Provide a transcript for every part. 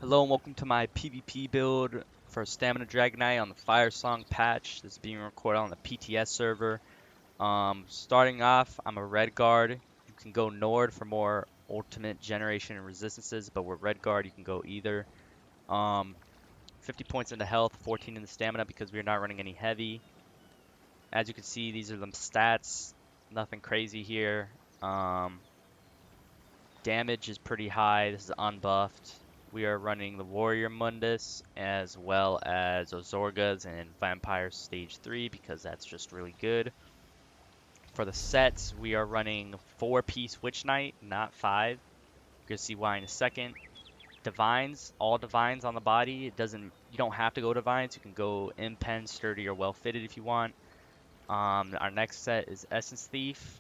Hello and welcome to my PvP build for Stamina Dragonknight on the Fire Song patch. This is being recorded on the PTS server. Starting off, I'm a red guard. You can go Nord for more ultimate generation and resistances, but with red guard you can go either. Um, 50 points into health, 14 in the stamina because we're not running any heavy. As you can see, these are the stats. Nothing crazy here. Um, Damage is pretty high. This is unbuffed. We are running the Warrior Mundus as well as Ozorgas and Vampire Stage 3 because that's just really good. For the sets, we are running 4-piece Witch Knight, not 5. You're going to see why in a second. Divines, all Divines on the body. You don't have to go Divines. You can go Impen, Sturdy, or Well Fitted if you want. Our next set is Essence Thief,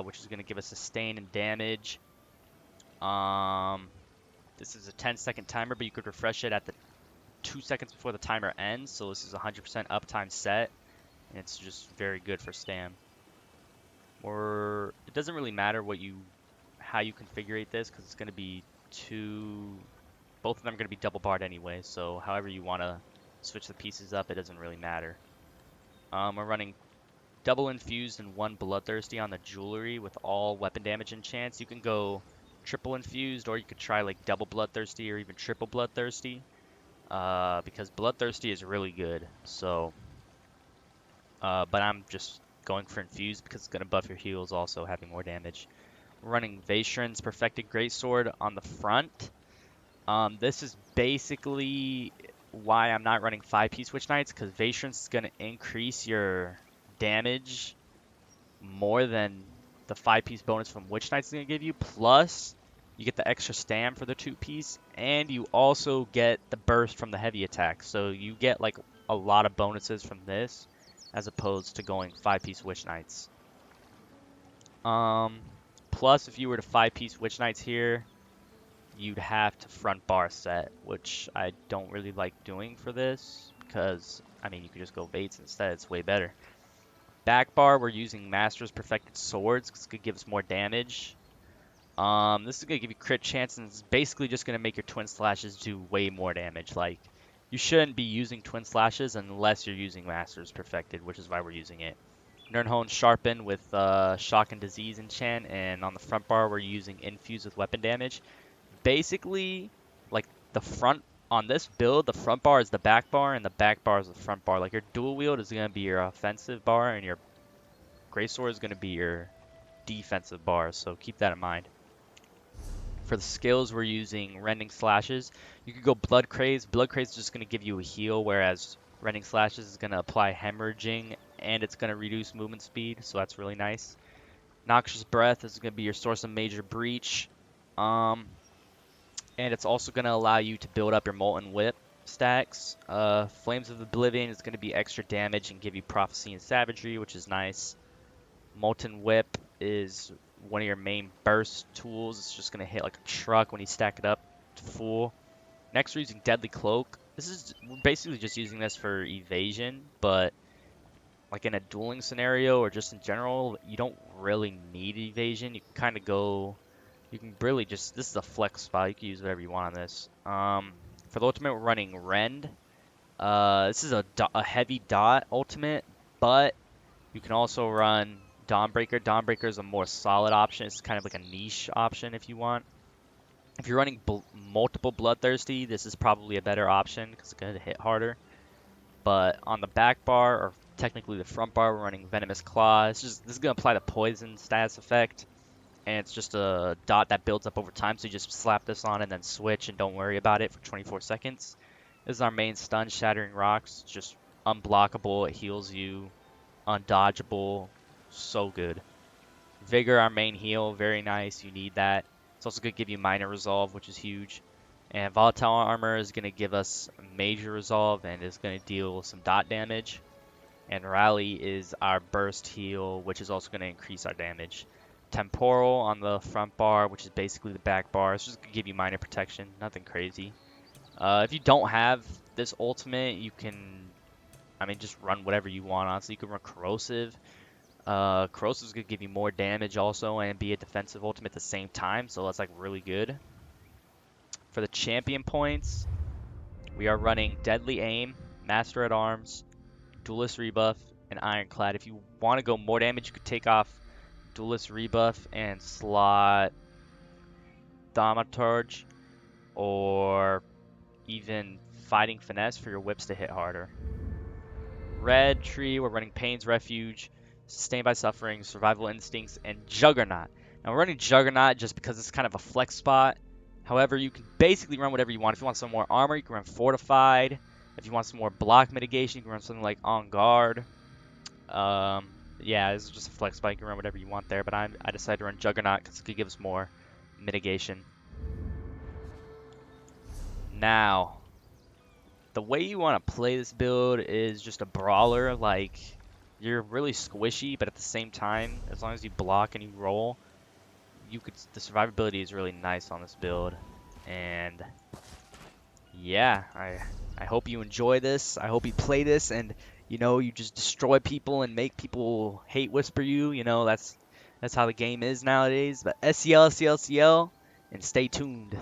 which is going to give us sustain and damage. Um, This is a 10-second timer, but you could refresh it at the 2 seconds before the timer ends. So this is 100% uptime set, and it's just very good for Stam. Or it doesn't really matter how you configure this because it's going to be both of them are going to be double barred anyway. So however you want to switch the pieces up, it doesn't really matter. We're running double infused and one bloodthirsty on the jewelry with all weapon damage enchants. You can go triple infused, or you could try like double bloodthirsty or even triple bloodthirsty. Because Bloodthirsty is really good. But I'm just going for Infused because it's going to buff your heals, also having more damage. We're running Vaishran's Perfected Greatsword on the front. This is basically why I'm not running 5-piece Witch Knights, because Vaishran's is going to increase your damage more than the 5-piece bonus from Witch Knights is going to give you. Plus, you get the extra stam for the 2-piece, and you also get the burst from the heavy attack. So you get like a lot of bonuses from this, as opposed to going 5-piece Witch Knights. Um, Plus, if you were to 5-piece Witch Knights here, you'd have to front bar set, which I don't really like doing for this, because I mean you could just go Vates instead. It's way better. Back bar, we're using Master's Perfected Swords because it could give us more damage. This is going to give you crit chance, and it's basically just going to make your Twin Slashes do way more damage. Like, you shouldn't be using Twin Slashes unless you're using Master's Perfected, which is why we're using it. Nirnhone Sharpen with Shock and Disease enchant, and on the front bar, we're using Infuse with weapon damage. Basically, like, the front on this build, the front bar is the back bar, and the back bar is the front bar. Like, your dual wield is going to be your offensive bar, and your Greatsword is going to be your defensive bar, so keep that in mind. For the skills, we're using Rending Slashes. You could go Blood Craze. Blood Craze is just going to give you a heal, whereas Rending Slashes is going to apply Hemorrhaging, and it's going to reduce movement speed, so that's really nice. Noxious Breath is going to be your source of major breach. And it's also going to allow you to build up your Molten Whip stacks. Flames of Oblivion is going to be extra damage and give you Prophecy and Savagery, which is nice. Molten Whip is one of your main burst tools. It's just going to hit like a truck when you stack it up to full. Next, we're using Deadly Cloak. We're basically just using this for evasion, but like in a dueling scenario or just in general, you don't really need evasion. You can kind of go, you can really just, this is a flex spot. You can use whatever you want on this. For the ultimate, we're running Rend. This is a heavy dot ultimate, but you can also run Dawnbreaker. Dawnbreaker is a more solid option. It's kind of like a niche option if you want. If you're running multiple Bloodthirsty, this is probably a better option because it's going to hit harder. But on the back bar, or technically the front bar, we're running Venomous Claw. This is going to apply the poison status effect. And it's just a dot that builds up over time. So you just slap this on and then switch and don't worry about it for 24 seconds. This is our main stun, Shattering Rocks. It's just unblockable. It heals you. Undodgeable. So good. Vigor, our main heal. Very nice. You need that. It's also going to give you minor resolve, which is huge. And volatile armor is going to give us major resolve and is going to deal some dot damage. And rally is our burst heal, which is also going to increase our damage. Temporal on the front bar, which is basically the back bar. It's just going to give you minor protection. Nothing crazy. If you don't have this ultimate, you can, I mean, just run whatever you want. Honestly, you can run Corrosive. Corrosive is going to give you more damage also and be a defensive ultimate at the same time, so that's like really good. For the champion points, we are running Deadly Aim, Master at Arms, Duelist Rebuff, and Ironclad. If you want to go more damage, you could take off Duelist Rebuff and slot Thaumaturge, or even Fighting Finesse for your whips to hit harder. Red tree, we're running Pain's Refuge, Sustained by Suffering, Survival Instincts, and Juggernaut. Now we're running Juggernaut just because it's kind of a flex spot. However, you can basically run whatever you want. If you want some more armor, you can run Fortified. If you want some more block mitigation, you can run something like On Guard. Yeah, this is just a flex spot. You can run whatever you want there, but I decided to run Juggernaut because it could give us more mitigation. Now, the way you want to play this build is just a brawler. Like, you're really squishy, but at the same time, as long as you block and you roll, the survivability is really nice on this build. And yeah, I hope you enjoy this. I hope you play this and you just destroy people and make people hate whisper you. That's how the game is nowadays. But SCL, SCL, SCL, and stay tuned.